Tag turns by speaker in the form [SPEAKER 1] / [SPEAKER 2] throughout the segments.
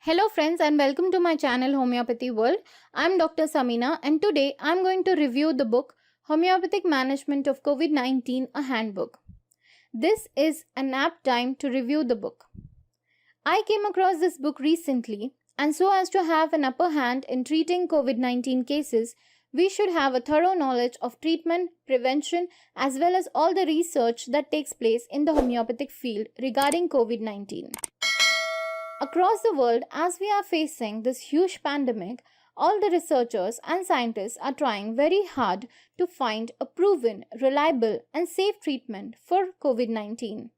[SPEAKER 1] Hello friends and welcome to my channel Homeopathy World. I'm Dr. Samina and today I'm going to review the book Homeopathic Management of COVID-19, a Handbook. This is an apt time to review the book. I came across this book recently and so as to have an upper hand in treating COVID-19 cases, we should have a thorough knowledge of treatment, prevention as well as all the research that takes place in the homeopathic field regarding COVID-19. Across the world, as we are facing this huge pandemic, all the researchers and scientists are trying very hard to find a proven, reliable, and safe treatment for COVID-19.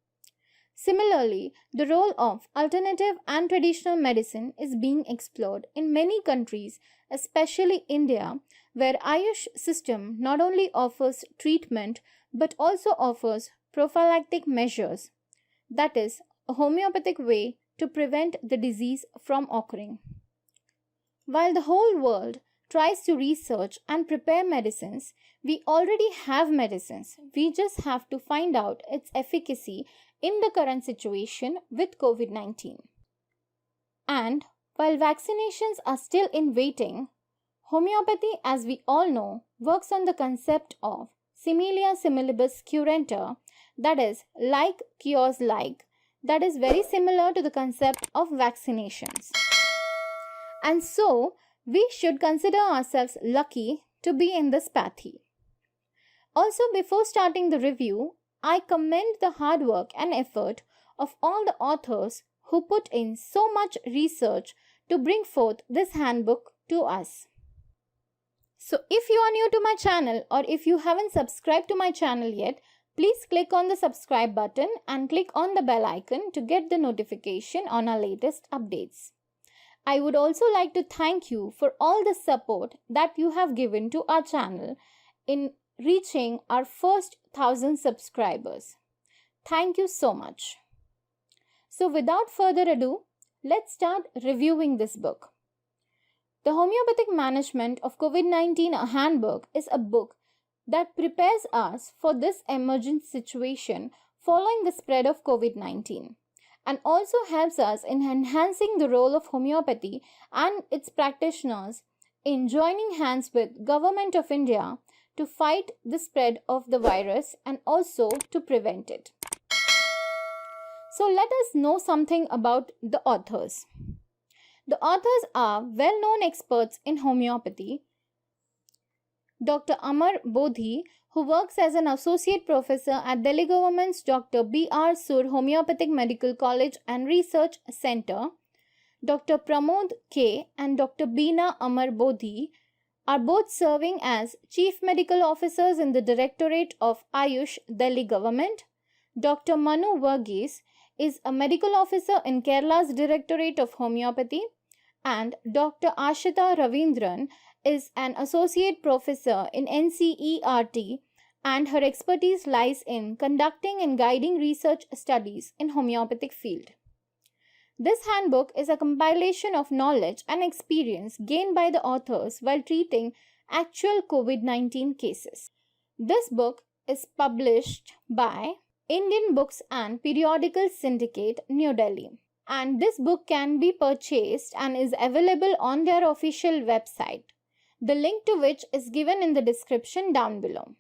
[SPEAKER 1] Similarly, the role of alternative and traditional medicine is being explored in many countries, especially India, where Ayush system not only offers treatment but also offers prophylactic measures, that is, a homeopathic way to prevent the disease from occurring. While the whole world tries to research and prepare medicines, we already have medicines. We just have to find out its efficacy in the current situation with COVID-19. And while vaccinations are still in waiting, homeopathy, as we all know, works on the concept of similia similibus curenta, that is, like cures like, that is very similar to the concept of vaccinations. And so, we should consider ourselves lucky to be in this pathy. Also, before starting the review, I commend the hard work and effort of all the authors who put in so much research to bring forth this handbook to us. So, if you are new to my channel or if you haven't subscribed to my channel yet, please click on the subscribe button and click on the bell icon to get the notification on our latest updates. I would also like to thank you for all the support that you have given to our channel in reaching our first 1,000 subscribers. Thank you so much. So without further ado, let's start reviewing this book. The Homeopathic Management of COVID-19, a Handbook is a book that prepares us for this emergent situation following the spread of COVID-19 and also helps us in enhancing the role of homeopathy and its practitioners in joining hands with Government of India to fight the spread of the virus and also to prevent it. So let us know something about the authors. The authors are well-known experts in homeopathy. Dr. Amar Bodhi, who works as an associate professor at Delhi Government's Dr. B.R. Sur Homeopathic Medical College and Research Center, Dr. Pramod K. and Dr. Beena Amar Bodhi are both serving as Chief Medical Officers in the Directorate of Ayush, Delhi Government. Dr. Manu Varghese is a Medical Officer in Kerala's Directorate of Homeopathy, and Dr. Ashita Ravindran is an associate professor in NCERT and her expertise lies in conducting and guiding research studies in homeopathic field. This handbook is a compilation of knowledge and experience gained by the authors while treating actual COVID-19 cases. This book is published by Indian Books and Periodical Syndicate, New Delhi. And this book can be purchased and is available on their official website, the link to which is given in the description down below.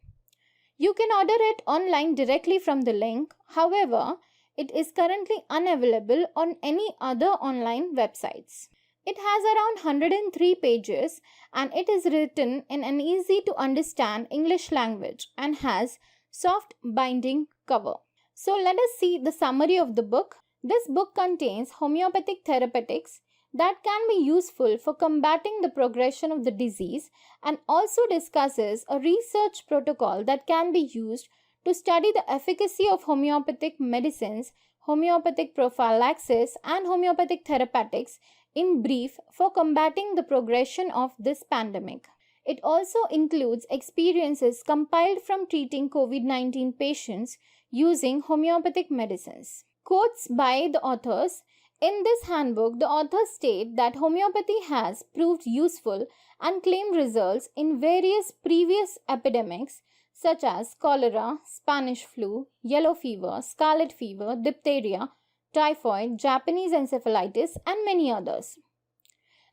[SPEAKER 1] You can order it online directly from the link. However, it is currently unavailable on any other online websites. It has around 103 pages and it is written in an easy to understand English language and has soft binding cover. So let us see the summary of the book. This book contains homeopathic therapeutics that can be useful for combating the progression of the disease and also discusses a research protocol that can be used to study the efficacy of homeopathic medicines, homeopathic prophylaxis, and homeopathic therapeutics in brief for combating the progression of this pandemic. It also includes experiences compiled from treating COVID-19 patients using homeopathic medicines. Quotes by the authors. In this handbook, the authors state that homeopathy has proved useful and claim results in various previous epidemics such as cholera, Spanish flu, yellow fever, scarlet fever, diphtheria, typhoid, Japanese encephalitis, and many others.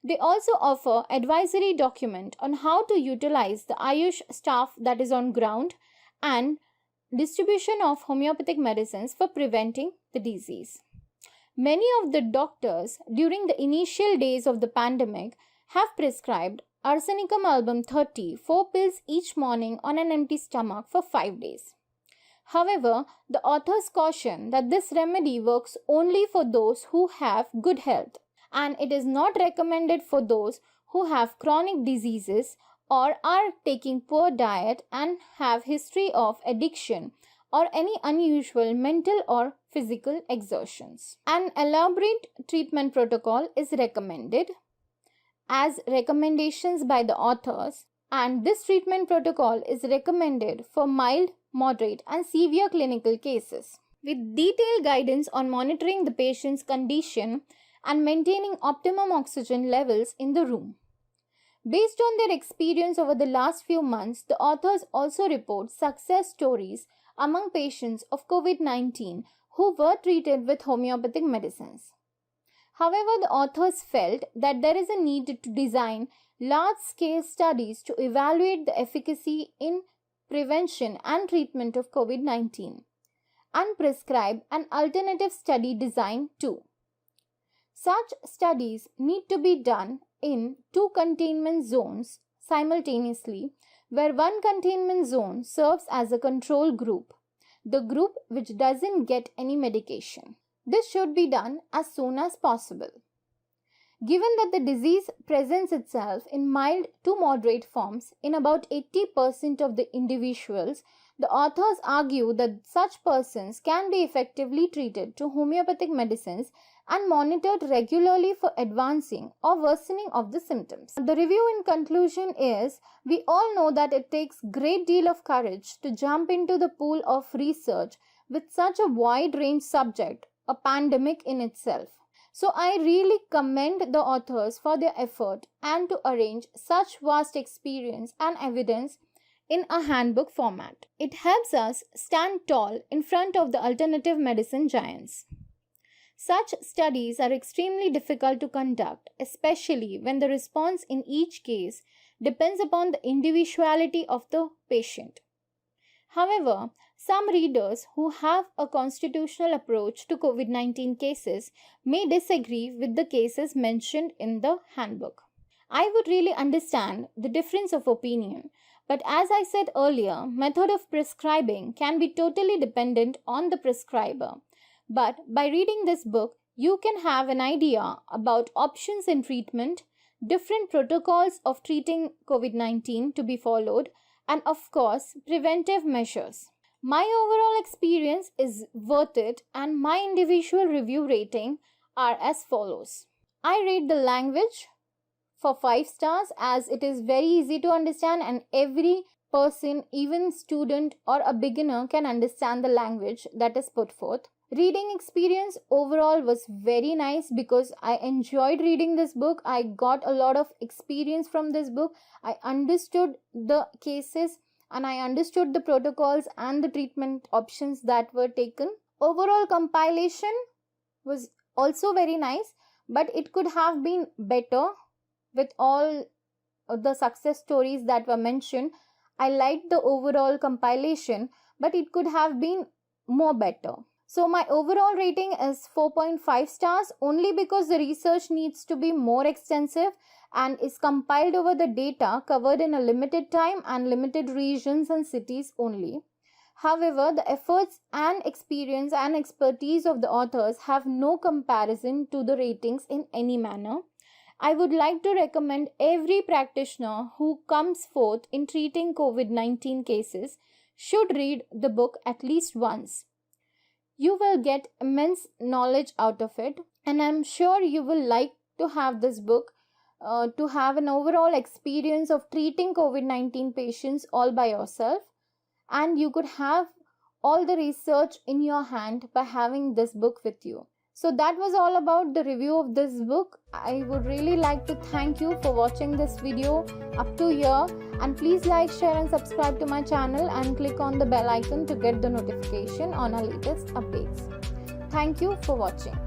[SPEAKER 1] They also offer advisory document on how to utilize the Ayush staff that is on ground and distribution of homeopathic medicines for preventing the disease. Many of the doctors during the initial days of the pandemic have prescribed Arsenicum album 30, 4 pills each morning on an empty stomach for 5 days. However, the authors caution that this remedy works only for those who have good health, and it is not recommended for those who have chronic diseases or are taking poor diet and have history of addiction or any unusual mental or physical exertions. An elaborate treatment protocol is recommended as recommendations by the authors, and this treatment protocol is recommended for mild, moderate, and severe clinical cases, with detailed guidance on monitoring the patient's condition and maintaining optimum oxygen levels in the room. Based on their experience over the last few months, the authors also report success stories among patients of COVID-19 who were treated with homeopathic medicines. However, the authors felt that there is a need to design large-scale studies to evaluate the efficacy in prevention and treatment of COVID-19 and prescribe an alternative study design too. Such studies need to be done in 2 containment zones simultaneously, where one containment zone serves as a control group, the group which doesn't get any medication. This should be done as soon as possible. Given that the disease presents itself in mild to moderate forms in about 80% of the individuals, the authors argue that such persons can be effectively treated to homeopathic medicines and monitored regularly for advancing or worsening of the symptoms. The review in conclusion is, we all know that it takes great deal of courage to jump into the pool of research with such a wide range subject, a pandemic in itself. So I really commend the authors for their effort and to arrange such vast experience and evidence in a handbook format. It helps us stand tall in front of the alternative medicine giants. Such studies are extremely difficult to conduct, especially when the response in each case depends upon the individuality of the patient. However, some readers who have a constitutional approach to COVID-19 cases may disagree with the cases mentioned in the handbook. I would really understand the difference of opinion, but as I said earlier, method of prescribing can be totally dependent on the prescriber. But by reading this book, you can have an idea about options in treatment, different protocols of treating COVID-19 to be followed, and of course, preventive measures. My overall experience is worth it, and my individual review rating are as follows. I rate the language for 5 stars as it is very easy to understand and every person, even student or a beginner, can understand the language that is put forth. Reading experience overall was very nice because I enjoyed reading this book. I got a lot of experience from this book. I understood the cases and I understood the protocols and the treatment options that were taken. Overall compilation was also very nice, but it could have been better with all the success stories that were mentioned. I liked the overall compilation, but it could have been more better. So my overall rating is 4.5 stars only because the research needs to be more extensive and is compiled over the data covered in a limited time and limited regions and cities only. However, the efforts and experience and expertise of the authors have no comparison to the ratings in any manner. I would like to recommend every practitioner who comes forth in treating COVID-19 cases should read the book at least once. You will get immense knowledge out of it, and I'm sure you will like to have this book to have an overall experience of treating COVID-19 patients all by yourself, and you could have all the research in your hand by having this book with you. So that was all about the review of this book. I would really like to thank you for watching this video up to here, and please like, share and subscribe to my channel and click on the bell icon to get the notification on our latest updates. Thank you for watching.